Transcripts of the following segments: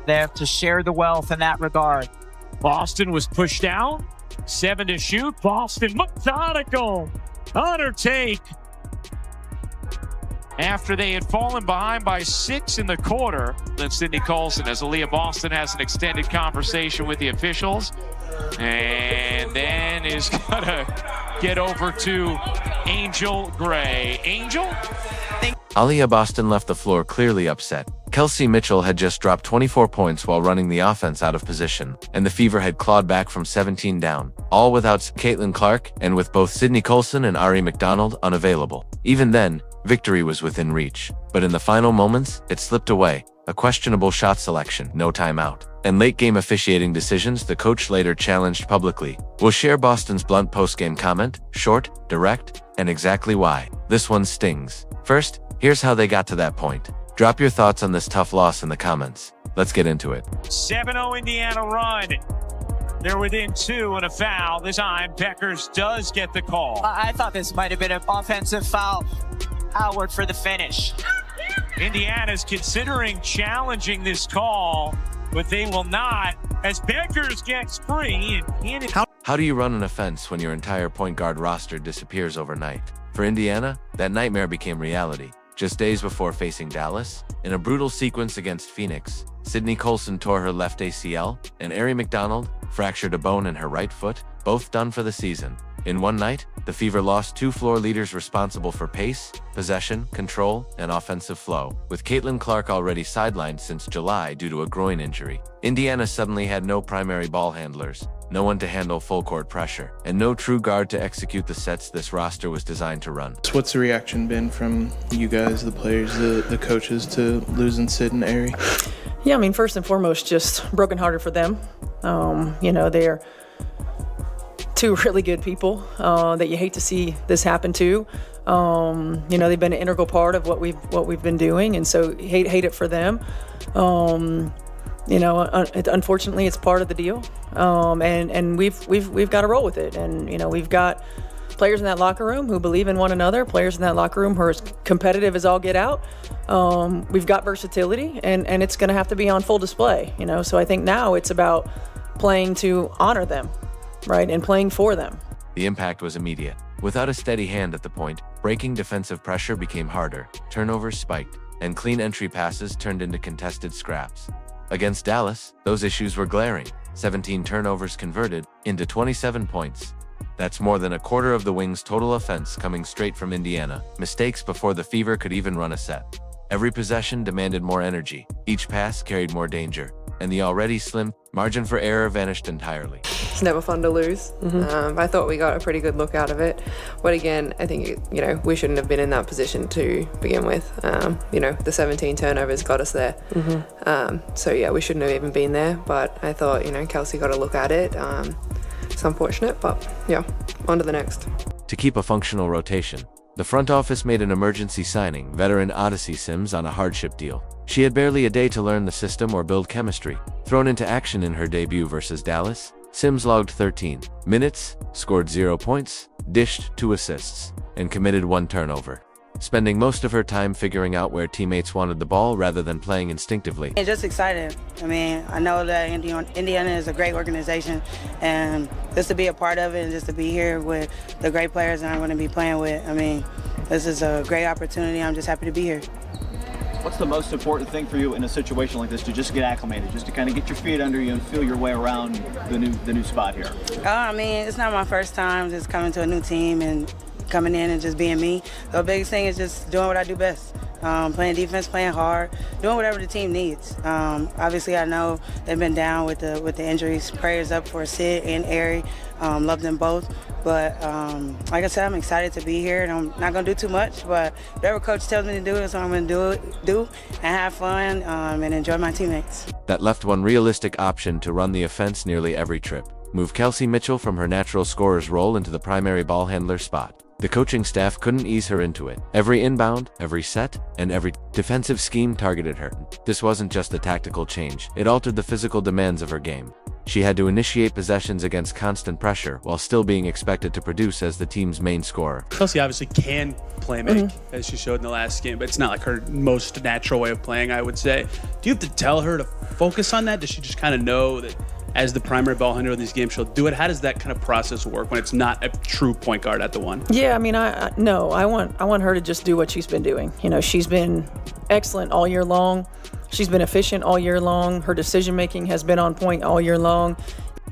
They have to share the wealth in that regard. Boston was pushed down. 7 to shoot. Boston methodical on her take. After they had fallen behind by 6 in the quarter, then Sydney Colson, as Aliyah Boston has an extended conversation with the officials, and then is gonna get over to Angel Gray. Angel? Aliyah Boston left the floor clearly upset. Kelsey Mitchell had just dropped 24 points while running the offense out of position, and the Fever had clawed back from 17 down, all without Caitlin Clark and with both Sydney Colson and Ari McDonald unavailable. Even then, victory was within reach, but in the final moments, it slipped away. A questionable shot selection, no timeout, and late-game officiating decisions the coach later challenged publicly. We'll share Boston's blunt post-game comment, short, direct, and exactly why. This one stings. First, here's how they got to that point. Drop your thoughts on this tough loss in the comments. Let's get into it. 7-0 Indiana run. They're within 2 and a foul. This time, Peckers does get the call. I thought this might have been an offensive foul. Howard for the finish. Indiana's considering challenging this call, but they will not, as Peckers gets free. How do you run an offense when your entire point guard roster disappears overnight? For Indiana, that nightmare became reality. Just days before facing Dallas, in a brutal sequence against Phoenix, Sydney Colson tore her left ACL, and Ari McDonald fractured a bone in her right foot, both done for the season. In one night, the Fever lost 2 floor leaders responsible for pace, possession, control, and offensive flow. With Caitlin Clark already sidelined since July due to a groin injury, Indiana suddenly had no primary ball handlers, no one to handle full-court pressure, and no true guard to execute the sets this roster was designed to run. What's the reaction been from you guys, the players, the coaches, to losing Sid and Ari? Yeah, I mean, first and foremost, just brokenhearted for them. They're 2 really good people that you hate to see this happen to. They've been an integral part of what we've been doing, and so hate it for them. Unfortunately, it's part of the deal, and we've got to roll with it. And we've got players in that locker room who believe in one another, players in that locker room who are as competitive as all get out. We've got versatility, and it's going to have to be on full display. So I think now it's about playing to honor them, right, and playing for them. The impact was immediate. Without a steady hand at the point, breaking defensive pressure became harder, turnovers spiked, and clean entry passes turned into contested scraps. Against Dallas, those issues were glaring. 17 turnovers converted into 27 points. That's more than a quarter of the Wings' total offense coming straight from Indiana. Mistakes before the Fever could even run a set. Every possession demanded more energy. Each pass carried more danger. And the already slim margin for error vanished entirely. It's never fun to lose. I thought we got a pretty good look out of it. But again, I think, we shouldn't have been in that position to begin with. The 17 turnovers got us there. We shouldn't have even been there. But I thought, Kelsey got a look at it. It's unfortunate, but yeah, on to the next. To keep a functional rotation, the front office made an emergency signing, veteran Odyssey Sims, on a hardship deal. She had barely a day to learn the system or build chemistry. Thrown into action in her debut versus Dallas, Sims logged 13 minutes, scored 0 points, dished 2 assists, and committed 1 turnover, spending most of her time figuring out where teammates wanted the ball rather than playing instinctively. It's just excited. I know that Indiana is a great organization, and just to be a part of it and just to be here with the great players that I'm going to be playing with, this is a great opportunity. I'm just happy to be here. What's the most important thing for you in a situation like this, to just get acclimated, just to kind of get your feet under you and feel your way around the new spot here? It's not my first time just coming to a new team and coming in and just being me. The biggest thing is just doing what I do best. Playing defense, playing hard, doing whatever the team needs. Obviously, I know they've been down with the injuries. Prayers up for Sid and Ari. Love them both. But like I said, I'm excited to be here, and I'm not going to do too much. But whatever coach tells me to do is what I'm going to do and have fun and enjoy my teammates. That left one realistic option to run the offense nearly every trip. Move Kelsey Mitchell from her natural scorer's role into the primary ball handler spot. The coaching staff couldn't ease her into it. Every inbound, every set, and every defensive scheme targeted her. This wasn't just a tactical change. It altered the physical demands of her game. She had to initiate possessions against constant pressure while still being expected to produce as the team's main scorer. Kelsey obviously can play make, as she showed in the last game, but it's not like her most natural way of playing, I would say. Do you have to tell her to focus on that? Does she just kind of know that as the primary ball handler in these games, she'll do it? How does that kind of process work when it's not a true point guard at the one? Yeah, I mean, I want her to just do what she's been doing. You know, she's been excellent all year long. She's been efficient all year long. Her decision-making has been on point all year long.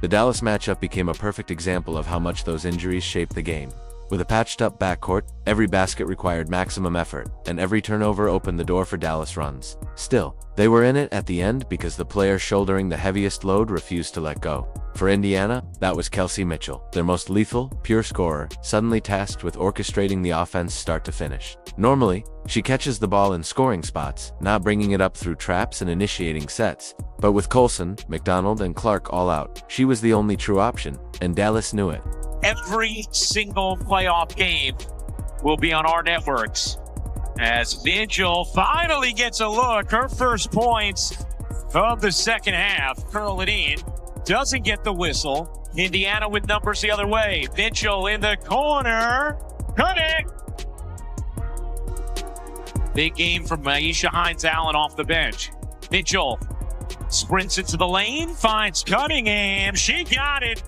The Dallas matchup became a perfect example of how much those injuries shaped the game. With a patched-up backcourt, every basket required maximum effort, and every turnover opened the door for Dallas runs. Still, they were in it at the end because the player shouldering the heaviest load refused to let go. For Indiana, that was Kelsey Mitchell, their most lethal, pure scorer, suddenly tasked with orchestrating the offense start to finish. Normally, she catches the ball in scoring spots, not bringing it up through traps and initiating sets. But with Colson, McDonald, and Clark all out, she was the only true option, and Dallas knew it. Every single playoff game will be on our networks as Mitchell finally gets a look. Her first points of the second half. Curl it in. Doesn't get the whistle. Indiana with numbers the other way. Mitchell in the corner. Connect. Big game from Aisha Hines-Allen off the bench. Mitchell sprints into the lane. Finds Cunningham. She got it.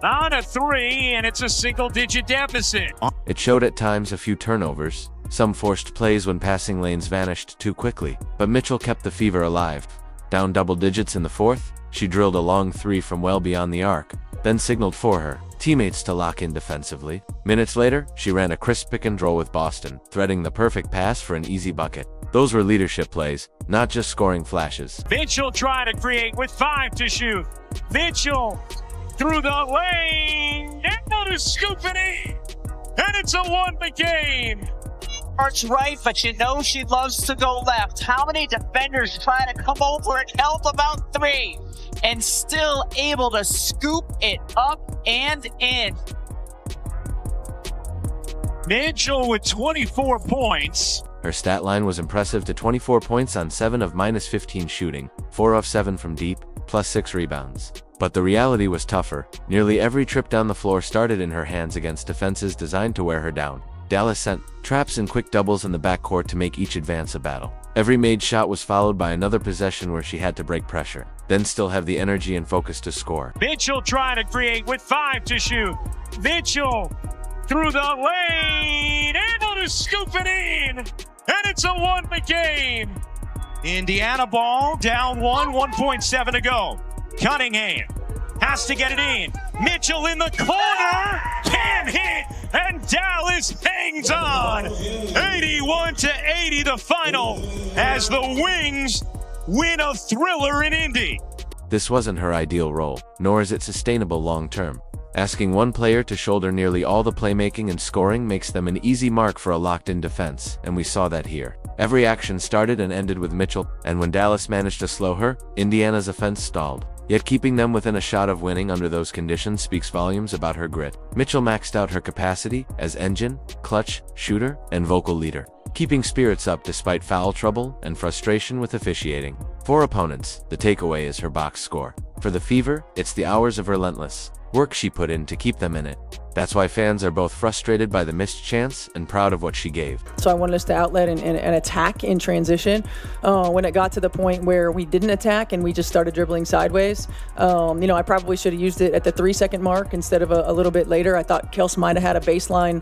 On a three, and it's a single-digit deficit. It showed at times a few turnovers, some forced plays when passing lanes vanished too quickly, but Mitchell kept the fever alive. Down double digits in the fourth, she drilled a long three from well beyond the arc, then signaled for her teammates to lock in defensively. Minutes later, she ran a crisp pick and roll with Boston, threading the perfect pass for an easy bucket. Those were leadership plays, not just scoring flashes. Mitchell trying to create with 5 to shoot. Mitchell through the lane, now to scoop it in, and it's a 1 game. Arch right, but you know she loves to go left. How many defenders try to come over and help about 3 and still able to scoop it up and in? Mitchell with 24 points. Her stat line was impressive to 24 points on 7 of -15 shooting, 4 of 7 from deep, plus 6 rebounds. But the reality was tougher. Nearly every trip down the floor started in her hands against defenses designed to wear her down. Dallas sent traps and quick doubles in the backcourt to make each advance a battle. Every made shot was followed by another possession where she had to break pressure, then still have the energy and focus to score. Mitchell trying to create with 5 to shoot. Mitchell through the lane, able to scoop it in, and it's a 1 game. Indiana ball down 1.7 to go. Cunningham has to get it in. Mitchell in the corner, can hit, and Dallas hangs on. 81-80 the final as the Wings win a thriller in Indy. This wasn't her ideal role, nor is it sustainable long-term. Asking one player to shoulder nearly all the playmaking and scoring makes them an easy mark for a locked-in defense, and we saw that here. Every action started and ended with Mitchell, and when Dallas managed to slow her, Indiana's offense stalled. Yet keeping them within a shot of winning under those conditions speaks volumes about her grit. Mitchell maxed out her capacity as engine, clutch, shooter, and vocal leader, keeping spirits up despite foul trouble and frustration with officiating. For opponents, the takeaway is her box score. For the Fever, it's the hours of relentless work she put in to keep them in it. That's why fans are both frustrated by the missed chance and proud of what she gave. So I wanted us to outlet and attack in transition. When it got to the point where we didn't attack and we just started dribbling sideways, I probably should have used it at the 3-second mark instead of a little bit later. I thought Kels might have had a baseline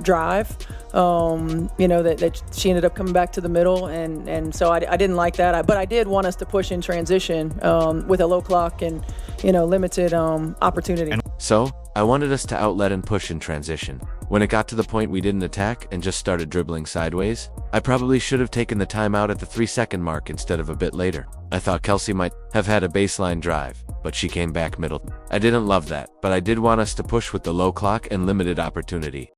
drive. That she ended up coming back to the middle, and so I didn't like that. But I did want us to push in transition with a low clock and limited opportunity. So I wanted us to outlet and push in transition. When it got to the point we didn't attack and just started dribbling sideways, I probably should have taken the timeout at the 3-second mark instead of a bit later. I thought Kelsey might have had a baseline drive, but she came back middle. I didn't love that, but I did want us to push with the low clock and limited opportunity.